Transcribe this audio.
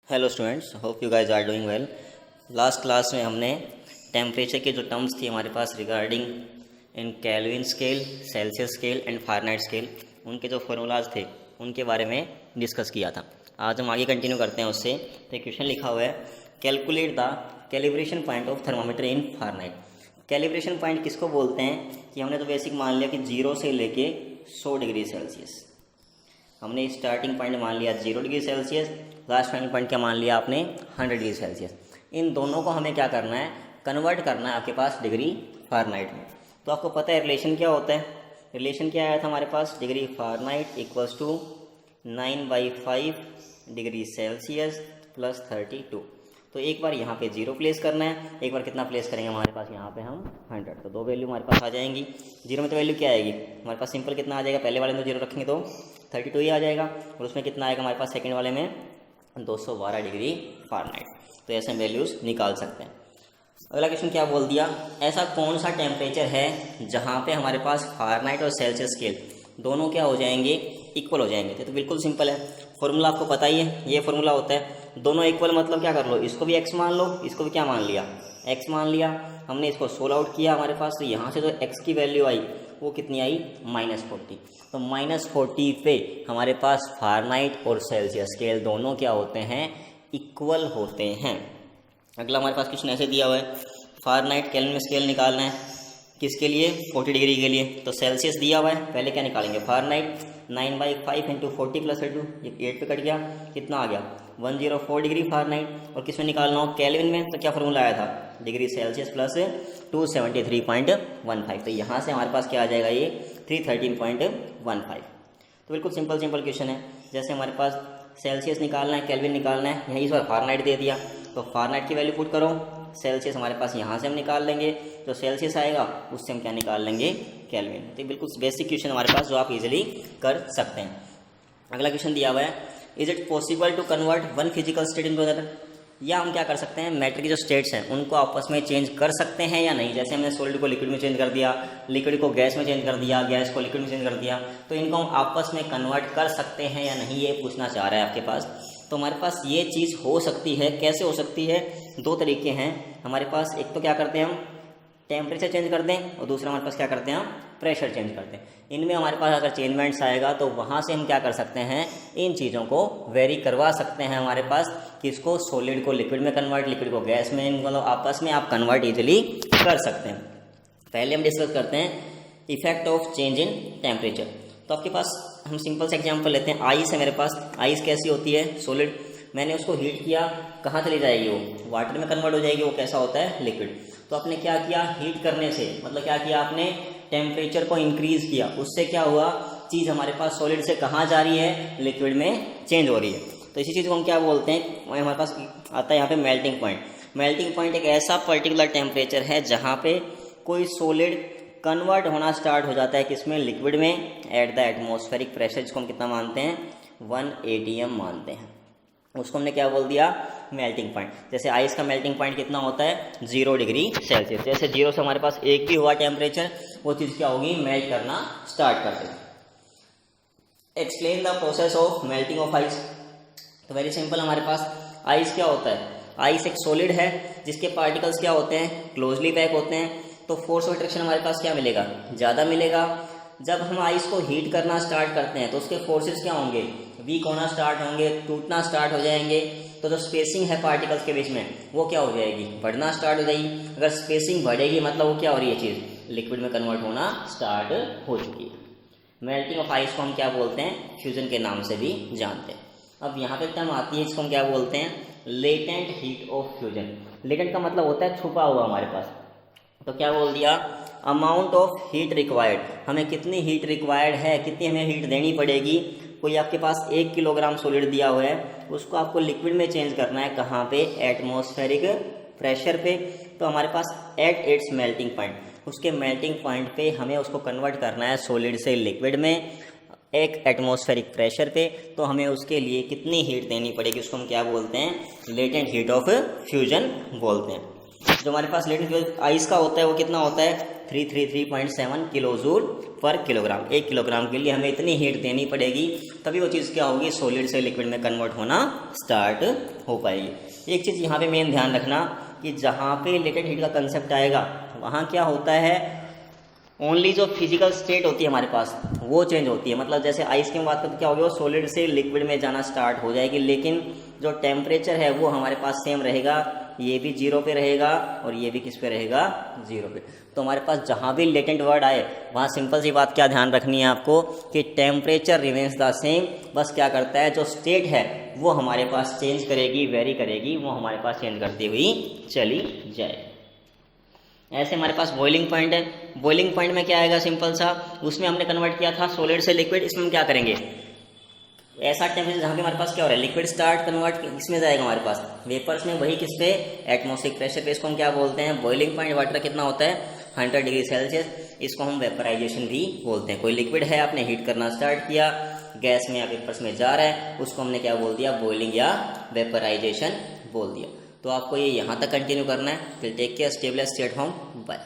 Hello students, hope you guys are doing well. Last class में हमने temperature के जो टर्म्स थी हमारे पास regarding in Kelvin scale, Celsius scale and Fahrenheit scale, उनके जो फार्मूलाज थे उनके बारे में डिस्कस किया था। आज हम आगे कंटिन्यू करते हैं उससे। तो क्वेश्चन लिखा हुआ है, calculate the calibration point of thermometer in Fahrenheit. Calibration point किसको बोलते हैं कि हमने तो बेसिक मान लिया कि 0 से लेके 100 डिग्री सेल्सियस। हमने स्टार्टिंग पॉइंट मान लिया 0 degree Celsius, last final point क्या मान लिया आपने 100 डिग्री सेल्सियस। इन दोनों को हमें क्या करना है, कन्वर्ट करना है आपके पास डिग्री फ़ारेनहाइट में। तो आपको पता है रिलेशन क्या होता है। रिलेशन क्या आया था हमारे पास, degree Fahrenheit equals to 9/5 degree Celsius plus 32। तो एक बार यहाँ पे 0 प्लेस करना है, एक बार कितना प्लेस करेंगे हमारे पास यहाँ पे हम 100। तो दो वैल्यू हमारे पास आ जाएंगी। 0 में तो वैल्यू क्या आएगी हमारे पास, सिंपल कितना आ जाएगा, पहले वाले में तो 0 रखेंगे तो 32 ही आ जाएगा, और उसमें कितना आएगा हमारे पास सेकंड वाले में 212 डिग्री फ़ारेनहाइट। तो ऐसे हम वैल्यूज़ निकाल सकते हैं। अगला क्वेश्चन क्या बोल दिया, ऐसा कौन सा टेम्परेचर है जहाँ पे हमारे पास फ़ारेनहाइट और सेल्सियस स्केल दोनों क्या हो जाएंगे, इक्वल हो जाएंगे। तो बिल्कुल सिंपल है, फॉर्मूला आपको पता ही है, ये फॉर्मूला होता है दोनों इक्वल मतलब क्या कर लो, इसको भी x मान लो, इसको भी क्या मान लिया, x मान लिया। हमने इसको सोल्व आउट किया हमारे पास, तो यहाँ से जो x की वैल्यू आई वो कितनी आई, -40। तो -40 पे हमारे पास फ़ारेनहाइट और सेल्सियस स्केल दोनों क्या होते हैं, इक्वल होते हैं। अगला हमारे पास क्वेश्चन ऐसे दिया हुआ है, फ़ारेनहाइट केल्विन में स्केल निकालना है किसके लिए, 40 डिग्री के लिए। तो सेल्सियस दिया हुआ है, पहले क्या निकालेंगे फ़ारेनहाइट, 9/5 इंटू 40 प्लस 32, ये 8 पे कट गया, कितना आ गया 104 डिग्री फ़ारेनहाइट। और किस में निकालना हो, केल्विन में, तो क्या फॉर्मूला आया था, डिग्री सेल्सियस प्लस 273.15। तो यहाँ से हमारे पास क्या आ जाएगा, ये 313.15। तो बिल्कुल सिंपल क्वेश्चन है। जैसे हमारे पास सेल्सियस निकालना है, केल्विन निकालना है, यहीं इस बार फ़ारेनहाइट दे दिया, तो फ़ारेनहाइट की वैल्यू पुट करो, सेल्सियस हमारे पास यहाँ से हम निकाल लेंगे, जो सेल्सियस आएगा उससे हम क्या निकाल लेंगे, केल्विन। तो बिल्कुल बेसिक क्वेश्चन हमारे पास जो आप इजीली कर सकते हैं। अगला क्वेश्चन दिया हुआ है, is it possible to convert one physical state into other. या हम क्या कर सकते हैं, मैटर की जो स्टेट्स हैं उनको आपस में चेंज कर सकते हैं या नहीं। जैसे हमने सॉलिड को लिक्विड में चेंज कर दिया, लिक्विड को गैस में चेंज कर दिया, गैस को लिक्विड में चेंज कर दिया, तो इनको हम आपस में कन्वर्ट कर सकते हैं या नहीं, ये पूछना चाह रहा है आपके पास। तो हमारे पास ये चीज़ हो सकती है। कैसे हो सकती है, दो तरीके हैं हमारे पास। एक तो क्या करते हैं हम, टेम्परेचर चेंज कर दें, और दूसरा हमारे पास क्या करते हैं, हम प्रेशर चेंज करते हैं। इनमें हमारे पास अगर चेंजमेंट्स आएगा तो वहाँ से हम क्या कर सकते हैं, इन चीज़ों को वेरी करवा सकते हैं हमारे पास, कि इसको सॉलिड को लिक्विड में कन्वर्ट, लिक्विड को गैस में, मतलब आपस में आप कन्वर्ट इजीली कर सकते हैं। पहले हम डिस्कस करते हैं effect of change in temperature. तो आपके पास हम सिंपल से एग्जांपल लेते हैं, आइस है मेरे पास। आइस कैसी होती है, सॉलिड, मैंने उसको हीट किया, कहाँ चली जाएगी वो, वाटर में कन्वर्ट हो जाएगी, वो कैसा होता है, लिक्विड। तो आपने क्या किया, हीट करने से मतलब क्या किया आपने, टेम्परेचर को इंक्रीज किया, उससे क्या हुआ, चीज़ हमारे पास सॉलिड से कहाँ जा रही है, लिक्विड में चेंज हो रही है। तो इसी चीज़ को हम क्या बोलते हैं, हमारे पास आता है यहाँ पे मेल्टिंग पॉइंट। मेल्टिंग पॉइंट एक ऐसा पर्टिकुलर टेम्परेचर है जहाँ पे कोई सॉलिड कन्वर्ट होना स्टार्ट हो जाता है किसमें, लिक्विड में, एट द एटमॉस्फेरिक प्रेशर, जिसको हम कितना मानते हैं, 1 atm मानते हैं। उसको हमने क्या बोल दिया, मेल्टिंग पॉइंट। जैसे आइस का मेल्टिंग पॉइंट कितना होता है, 0 डिग्री सेल्सियस। जैसे 0 से हमारे पास 1 भी हुआ टेम्परेचर, वो चीज़ क्या होगी, मेल्ट करना स्टार्ट कर देगी। Explain the process of melting of ice. तो वेरी सिंपल, हमारे पास आइस क्या होता है, आइस एक सॉलिड है जिसके पार्टिकल्स क्या होते हैं, क्लोजली पैक होते हैं। तो फोर्स ऑफ अट्रैक्शन हमारे पास क्या मिलेगा, ज़्यादा मिलेगा। जब हम आइस को हीट करना स्टार्ट करते हैं तो उसके फोर्सेस क्या होंगे, वीक होना स्टार्ट होंगे, टूटना स्टार्ट हो जाएंगे। तो जो स्पेसिंग है पार्टिकल्स के बीच में वो क्या हो जाएगी, बढ़ना स्टार्ट हो जाएगी। अगर स्पेसिंग बढ़ेगी मतलब वो क्या हो रही है, चीज़ लिक्विड में कन्वर्ट होना स्टार्ट हो चुकी है। मेल्टिंग ऑफ आइस को हम क्या बोलते हैं, फ्यूजन के नाम से भी जानते हैं। अब यहाँ पे टर्म आती है, इसको हम क्या बोलते हैं, latent heat of fusion. Latent का मतलब होता है छुपा हुआ हमारे पास। तो क्या बोल दिया, अमाउंट ऑफ हीट रिक्वायर्ड, हमें कितनी हीट रिक्वायर्ड है, कितनी हमें हीट देनी पड़ेगी। कोई आपके पास 1 किलोग्राम सॉलिड दिया हुआ है, उसको आपको लिक्विड में चेंज करना है, कहाँ पे, एटमॉस्फेरिक प्रेशर पे। तो हमारे पास एट इट्स मेल्टिंग पॉइंट, उसके मेल्टिंग पॉइंट पे हमें उसको कन्वर्ट करना है सॉलिड से लिक्विड में, एक एटमॉस्फेरिक प्रेशर पे। तो हमें उसके लिए कितनी हीट देनी पड़ेगी, उसको हम क्या बोलते हैं, लेटेंट हीट ऑफ फ्यूजन बोलते हैं। जो हमारे पास लेटेंट आइस का होता है वो कितना होता है, 333.7 किलो जूल पर किलोग्राम। 1 किलोग्राम के लिए हमें इतनी हीट देनी पड़ेगी, तभी वो चीज़ क्या होगी, सॉलिड से लिक्विड में कन्वर्ट होना स्टार्ट हो पाएगी। एक चीज़ यहाँ पे मेन ध्यान रखना कि जहाँ पे लेटेंट हीट का कंसेप्ट आएगा वहाँ क्या होता है, ओनली जो फिजिकल स्टेट होती है हमारे पास वो चेंज होती है। मतलब जैसे आइस की बात करते क्या होगी, वो सॉलिड से लिक्विड में जाना स्टार्ट हो जाएगी, लेकिन जो टेम्परेचर है वो हमारे पास सेम रहेगा, ये भी 0 पे रहेगा और ये भी किस पे रहेगा, 0 पे। तो हमारे पास जहाँ भी लेटेंट वर्ड आए वहाँ सिंपल सी बात क्या ध्यान रखनी है आपको कि टेम्परेचर रिमेन्स द सेम, बस क्या करता है जो स्टेट है वो हमारे पास चेंज करेगी, वेरी करेगी, वो हमारे पास चेंज करती हुई चली जाएगी। ऐसे हमारे पास बॉइलिंग पॉइंट है। बॉइलिंग पॉइंट में क्या आएगा, सिंपल सा, उसमें हमने कन्वर्ट किया था सॉलिड से लिक्विड, इसमें हम क्या करेंगे, ऐसा टेम्परेचर जहाँ पे हमारे पास क्या हो रहा है, लिक्विड स्टार्ट कन्वर्ट इसमें जाएगा हमारे पास वेपर्स में, वही किस पे, एटमॉस्फेरिक प्रेशर पे। इसको हम क्या बोलते हैं, बॉइलिंग पॉइंट वाटर कितना होता है, 100 डिग्री सेल्सियस। इसको हम वेपराइजेशन भी बोलते हैं। कोई लिक्विड है, आपने हीट करना स्टार्ट किया, गैस में या वेपर्स में जा रहा है, उसको हमने क्या बोल दिया, बॉइलिंग या वेपराइजेशन बोल दिया। तो आपको ये यहाँ तक कंटिन्यू करना है। फिर take care, stay blessed, stay at home, bye.